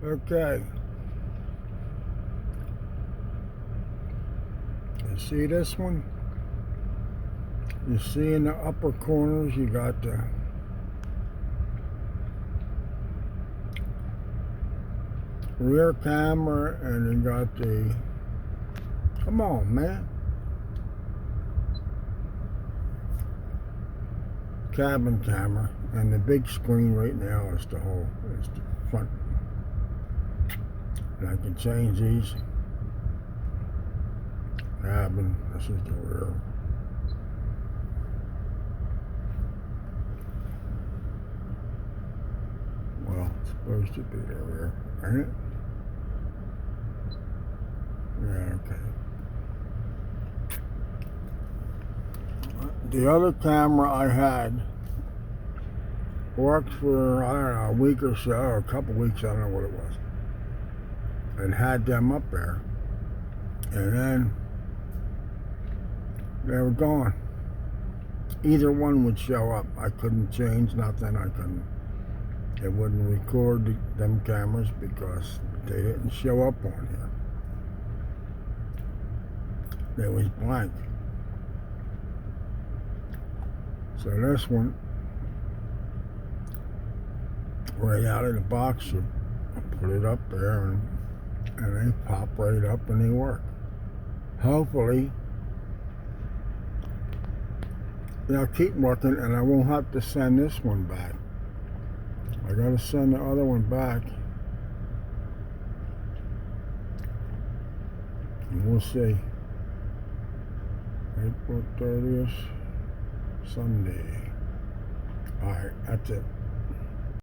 Okay. You see this one? You see in the upper corners you got the rear camera and you got the, come on man, cabin camera, and the big screen right now is the front. And I can change these. Cabin, this is the rear. Well, it's supposed to be the rear, ain't it? Yeah, okay. The other camera I had worked for, I don't know, a week or so, or a couple weeks, I don't know what it was. And had them up there. And then they were gone. Either one would show up. I couldn't change nothing. It wouldn't record them cameras because they didn't show up on here. They was blank. So this one, right out of the box, you put it up there and they pop right up and they work. Hopefully, they'll keep working and I won't have to send this one back. I gotta send the other one back. And we'll see. April 30th, Sunday. Alright, that's it.